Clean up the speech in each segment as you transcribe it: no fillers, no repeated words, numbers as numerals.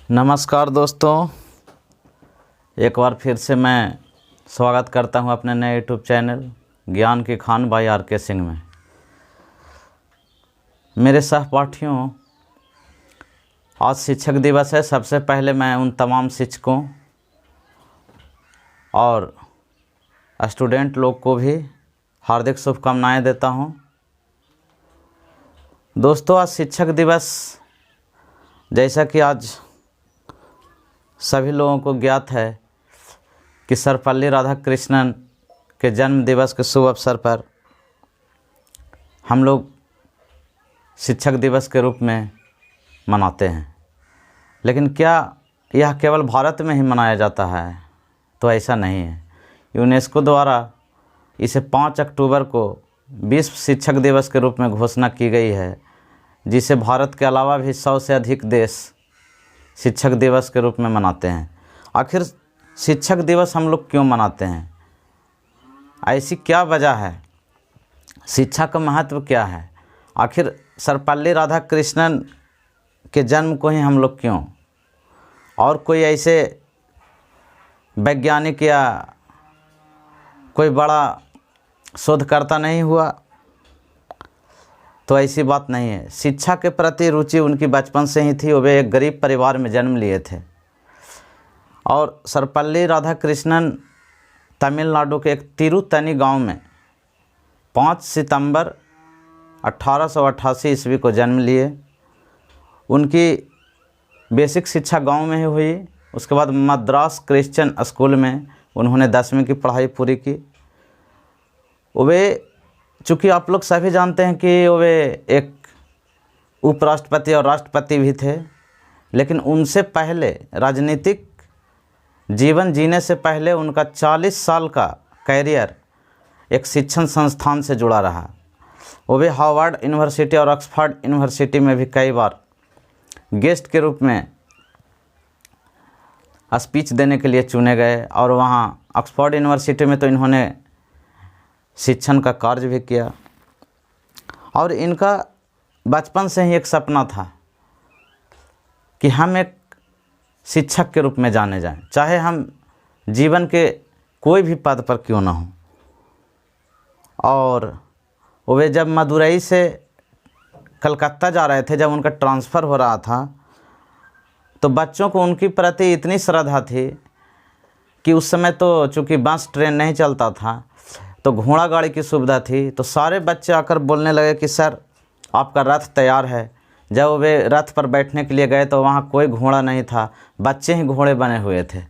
नमस्कार दोस्तों, एक बार फिर से मैं स्वागत करता हूं अपने नए यूट्यूब चैनल ज्ञान की खान बाई आर.के. सिंह में। मेरे सहपाठियों, आज शिक्षक दिवस है। सबसे पहले मैं उन तमाम शिक्षकों और स्टूडेंट लोग को भी हार्दिक शुभकामनाएं देता हूं। दोस्तों, आज शिक्षक दिवस, जैसा कि आज सभी लोगों को ज्ञात है कि सर्वपल्ली राधाकृष्णन के जन्म दिवस के शुभ अवसर पर हम लोग शिक्षक दिवस के रूप में मनाते हैं। लेकिन क्या यह केवल भारत में ही मनाया जाता है? तो ऐसा नहीं है। यूनेस्को द्वारा इसे 5 अक्टूबर को विश्व शिक्षक दिवस के रूप में घोषणा की गई है, जिसे भारत के अलावा भी 100 से अधिक देश शिक्षक दिवस के रूप में मनाते हैं। आखिर शिक्षक दिवस हम लोग क्यों मनाते हैं? ऐसी क्या वजह है? शिक्षा का महत्व क्या है? आखिर सर्वपल्ली राधाकृष्णन के जन्म को ही हम लोग क्यों, और कोई ऐसे वैज्ञानिक या कोई बड़ा शोधकर्ता नहीं हुआ? तो ऐसी बात नहीं है। शिक्षा के प्रति रुचि उनकी बचपन से ही थी। वे एक गरीब परिवार में जन्म लिए थे और सर्वपल्ली राधाकृष्णन तमिलनाडु के एक तिरुतनी गांव में 5 सितंबर 1888 ईस्वी को जन्म लिए। उनकी बेसिक शिक्षा गांव में ही हुई। उसके बाद मद्रास क्रिश्चियन स्कूल में उन्होंने 10वीं की पढ़ाई पूरी की। वे, चूँकि आप लोग सभी जानते हैं कि वे एक उपराष्ट्रपति और राष्ट्रपति भी थे, लेकिन उनसे पहले राजनीतिक जीवन जीने से पहले उनका 40 साल का कैरियर एक शिक्षण संस्थान से जुड़ा रहा। वे हार्वर्ड यूनिवर्सिटी और ऑक्सफोर्ड यूनिवर्सिटी में भी कई बार गेस्ट के रूप में स्पीच देने के लिए चुने गए और वहाँ ऑक्सफोर्ड यूनिवर्सिटी में तो इन्होंने शिक्षण का कार्य भी किया। और इनका बचपन से ही एक सपना था कि हम एक शिक्षक के रूप में जाने जाएं, चाहे हम जीवन के कोई भी पद पर क्यों ना हो। और वे जब मदुरई से कलकत्ता जा रहे थे, जब उनका ट्रांसफ़र हो रहा था, तो बच्चों को उनकी प्रति इतनी श्रद्धा थी कि उस समय तो चूँकि बस ट्रेन नहीं चलता था, तो घोड़ा गाड़ी की सुविधा थी। तो सारे बच्चे आकर बोलने लगे कि सर, आपका रथ तैयार है। जब वे रथ पर बैठने के लिए गए तो वहाँ कोई घोड़ा नहीं था, बच्चे ही घोड़े बने हुए थे।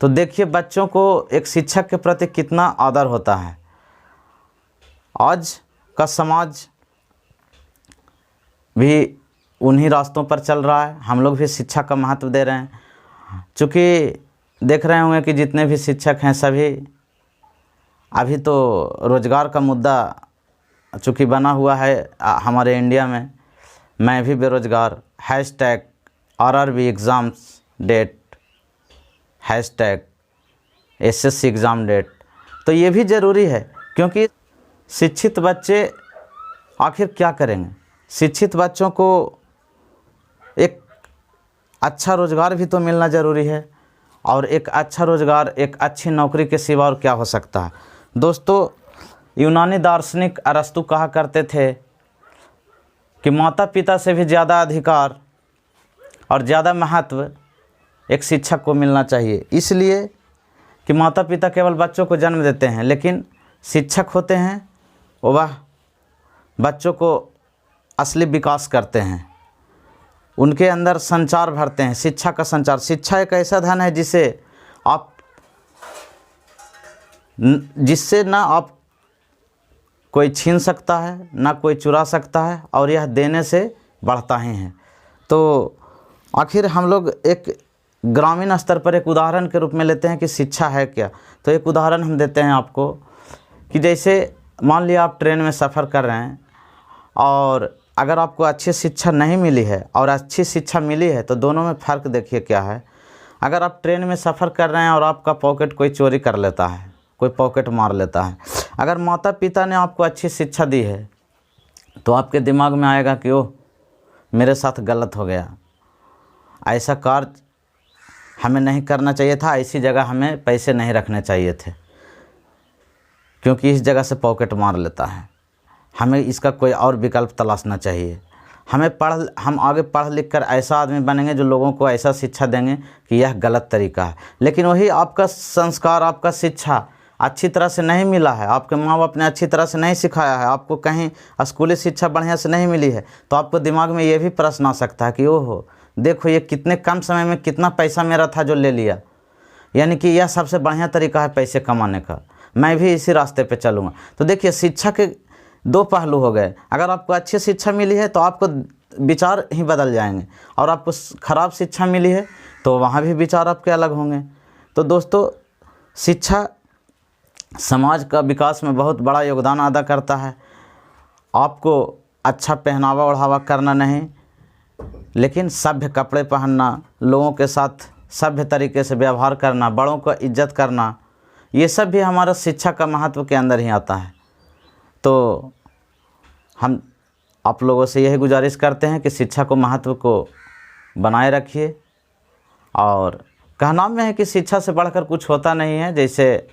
तो देखिए बच्चों को एक शिक्षक के प्रति कितना आदर होता है। आज का समाज भी उन्हीं रास्तों पर चल रहा है। हम लोग भी शिक्षा का महत्व दे रहे हैं। चूँकि देख रहे होंगे कि जितने भी शिक्षक हैं सभी, अभी तो रोज़गार का मुद्दा चूँकि बना हुआ है हमारे इंडिया में। मैं भी बेरोज़गार, #RRB exams date, #SSC exam date. तो ये भी ज़रूरी है, क्योंकि शिक्षित बच्चे आखिर क्या करेंगे? शिक्षित बच्चों को एक अच्छा रोज़गार भी तो मिलना ज़रूरी है, और एक अच्छा रोज़गार, एक अच्छी नौकरी के सिवा और क्या हो सकता है? दोस्तों, यूनानी दार्शनिक अरस्तु कहा करते थे कि माता पिता से भी ज़्यादा अधिकार और ज़्यादा महत्व एक शिक्षक को मिलना चाहिए। इसलिए कि माता पिता केवल बच्चों को जन्म देते हैं, लेकिन शिक्षक होते हैं वह बच्चों को असली विकास करते हैं, उनके अंदर संचार भरते हैं, शिक्षा का संचार। शिक्षा एक ऐसा धन है जिससे ना आप कोई छीन सकता है, ना कोई चुरा सकता है, और यह देने से बढ़ता ही है। तो आखिर हम लोग एक ग्रामीण स्तर पर एक उदाहरण के रूप में लेते हैं कि शिक्षा है क्या। तो एक उदाहरण हम देते हैं आपको कि जैसे मान लिया आप ट्रेन में सफ़र कर रहे हैं, और अगर आपको अच्छी शिक्षा नहीं मिली है और अच्छी शिक्षा मिली है, तो दोनों में फ़र्क देखिए क्या है। अगर आप ट्रेन में सफ़र कर रहे हैं और आपका पॉकेट कोई चोरी कर लेता है, कोई पॉकेट मार लेता है, अगर माता पिता ने आपको अच्छी शिक्षा दी है, तो आपके दिमाग में आएगा कि ओह, मेरे साथ गलत हो गया। ऐसा कार्य हमें नहीं करना चाहिए था, ऐसी जगह हमें पैसे नहीं रखने चाहिए थे, क्योंकि इस जगह से पॉकेट मार लेता है। हमें इसका कोई और विकल्प तलाशना चाहिए। हम आगे पढ़ लिख कर ऐसा आदमी बनेंगे जो लोगों को ऐसा शिक्षा देंगे कि यह गलत तरीका है। लेकिन वही आपका संस्कार, आपका शिक्षा अच्छी तरह से नहीं मिला है, आपके माँ बाप ने अच्छी तरह से नहीं सिखाया है, आपको कहीं स्कूली शिक्षा बढ़िया से नहीं मिली है, तो आपको दिमाग में ये भी प्रश्न आ सकता है कि ओहो देखो ये कितने कम समय में कितना पैसा मेरा था जो ले लिया, यानी कि यह सबसे बढ़िया तरीका है पैसे कमाने का, मैं भी इसी रास्ते पे चलूँगा। तो देखिए शिक्षा के दो पहलू हो गए। अगर आपको अच्छी शिक्षा मिली है तो आपको विचार ही बदल जाएंगे, और आपको ख़राब शिक्षा मिली है तो वहाँ भी विचार आपके अलग होंगे। तो दोस्तों शिक्षा समाज का विकास में बहुत बड़ा योगदान अदा करता है। आपको अच्छा पहनावा ओढ़ावा करना नहीं, लेकिन सभ्य कपड़े पहनना, लोगों के साथ सभ्य तरीके से व्यवहार करना, बड़ों को इज्जत करना, ये सब भी हमारा शिक्षा का महत्व के अंदर ही आता है। तो हम आप लोगों से यही गुजारिश करते हैं कि शिक्षा को महत्व को बनाए रखिए। और कहना में है कि शिक्षा से बढ़कर कुछ होता नहीं है। जैसे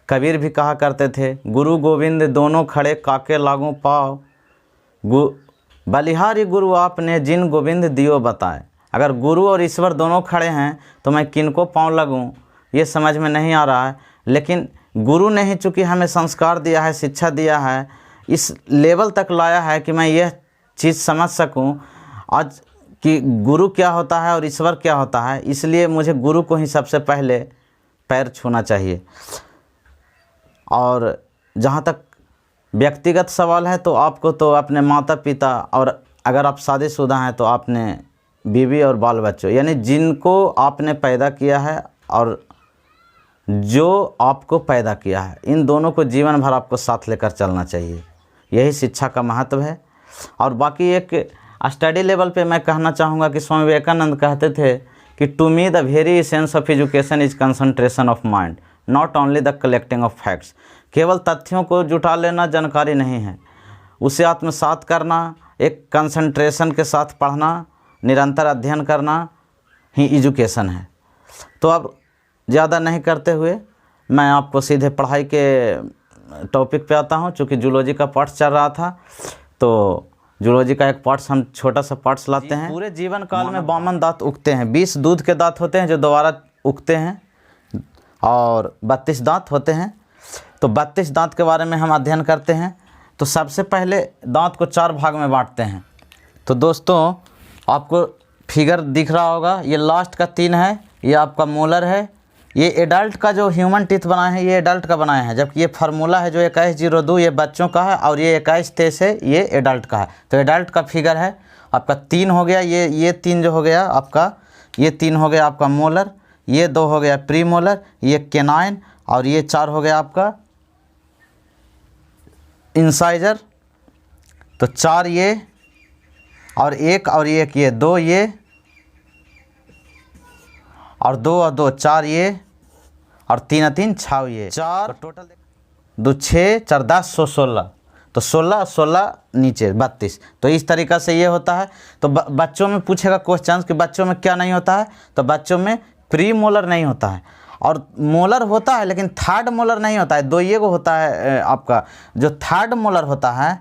कबीर भी कहा करते थे, गुरु गोविंद दोनों खड़े काके लागू पाओ, बलिहारी गुरु आपने जिन गोविंद दियो बताए। अगर गुरु और ईश्वर दोनों खड़े हैं तो मैं किनको पाँव लगूं, ये समझ में नहीं आ रहा है। लेकिन गुरु ने ही चूँकि हमें संस्कार दिया है, शिक्षा दिया है, इस लेवल तक लाया है कि मैं यह चीज़ समझ सकूं आज कि गुरु क्या होता है और ईश्वर क्या होता है। इसलिए मुझे गुरु को ही सबसे पहले पैर छूना चाहिए। और जहाँ तक व्यक्तिगत सवाल है तो आपको तो अपने माता पिता, और अगर आप शादीशुदा हैं तो आपने बीवी और बाल बच्चों, यानी जिनको आपने पैदा किया है और जो आपको पैदा किया है, इन दोनों को जीवन भर आपको साथ लेकर चलना चाहिए। यही शिक्षा का महत्व है। और बाकी एक स्टडी लेवल पे मैं कहना चाहूँगा कि स्वामी विवेकानंद कहते थे कि to me the very essence of education is concentration of mind, not only the collecting of facts. केवल तथ्यों को जुटा लेना जानकारी नहीं है, उसे आत्मसात करना, एक कंसंट्रेशन के साथ पढ़ना, निरंतर अध्ययन करना ही एजुकेशन है। तो अब ज़्यादा नहीं करते हुए मैं आपको सीधे पढ़ाई के टॉपिक पे आता हूँ। चूँकि जूलॉजी का पार्ट चल रहा था तो जूलॉजी का एक पार्ट्स हम छोटा सा पार्ट्स लाते हैं। पूरे जीवन काल में 52 दांत उगते हैं। 20 दूध के दांत होते हैं जो दोबारा उगते हैं, और 32 दांत होते हैं। तो 32 दांत के बारे में हम अध्ययन करते हैं। तो सबसे पहले दांत को 4 भाग में बांटते हैं। तो दोस्तों आपको फिगर दिख रहा होगा, ये लास्ट का 3 है, ये आपका मोलर है। ये एडल्ट का जो ह्यूमन टीथ बनाए हैं ये एडल्ट का बनाए हैं, जबकि ये फार्मूला है जो 2102 ये बच्चों का है, और ये 2123 है ये एडल्ट का है। तो एडल्ट का फिगर है आपका 3 हो गया, ये 3 जो हो गया आपका, ये 3 हो गया आपका मोलर, ये 2 हो गया प्री मोलर, ये केनाइन, और ये 4 हो गया आपका इंसाइजर। तो 4 ये और 1 और 1 ये 2 ये, और 2 और 2 4 ये, और 3 और 3 6 ये 4, तो टोटल 2 6 4 10 16। तो 16 16 नीचे 32। तो इस तरीक़ा से ये होता है। तो बच्चों में पूछेगा क्वेश्चन कि बच्चों में क्या नहीं होता है, तो बच्चों में प्री मोलर नहीं होता है, और मोलर होता है लेकिन थर्ड मोलर नहीं होता है। 2 ये को होता है आपका जो थर्ड मोलर होता है,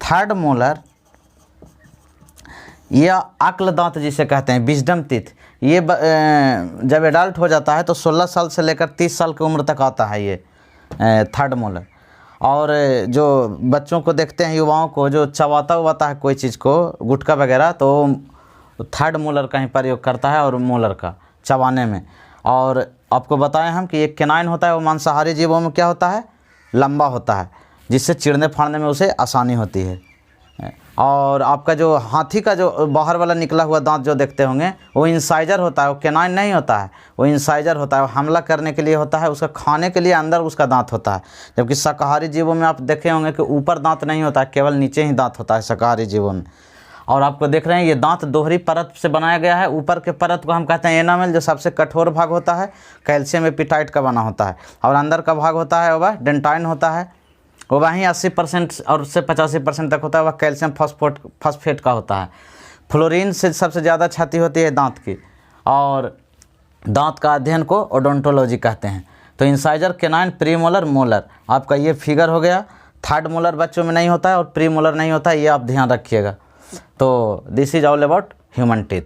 थर्ड मोलर या अक्ल दांत जिसे कहते हैं, विजडम टीथ, ये जब एडल्ट हो जाता है तो 16 साल से लेकर 30 साल की उम्र तक आता है ये थर्ड मोलर। और जो बच्चों को देखते हैं, युवाओं को जो चबाता हुआता है कोई चीज़ को, गुटखा वगैरह, तो थर्ड मोलर का ही प्रयोग करता है और मोलर का चबाने में। और आपको बताएं हम कि एक केनाइन होता है, वो मांसाहारी जीवों में क्या होता है, लंबा होता है, जिससे चिड़ने फाड़ने में उसे आसानी होती है। और आपका जो हाथी का जो बाहर वाला निकला हुआ दांत जो देखते होंगे वो इंसाइजर होता है, वो केनाइन नहीं होता है, वो इंसाइजर होता है। वो हमला करने के लिए होता है, उसका खाने के लिए अंदर उसका दांत होता है। जबकि शाकाहारी जीवों में आप देखे होंगे कि ऊपर दांत नहीं होता है, केवल नीचे ही दांत होता है शाकाहारी जीवों में। और आपको देख रहे हैं ये दांत दोहरी परत से बनाया गया है। ऊपर के परत को हम कहते हैं एनामेल, जो सबसे कठोर भाग होता है, कैल्शियम एपिटाइट का बना होता है। और अंदर का भाग होता है वह डेंटाइन होता है, वो वहीं 80% और उससे 85% तक होता है, वह कैल्शियम फॉस्फेट का होता है। फ्लोरीन से सबसे ज़्यादा क्षति होती है दांत की, और दांत का अध्ययन को ओडोंटोलॉजी कहते हैं। तो इंसाइजर, केनाइन, प्रीमोलर, मोलर, आपका ये फिगर हो गया। थर्ड मोलर बच्चों में नहीं होता है और प्रीमोलर नहीं होता है, ये आप ध्यान रखिएगा। तो this is all about human teeth.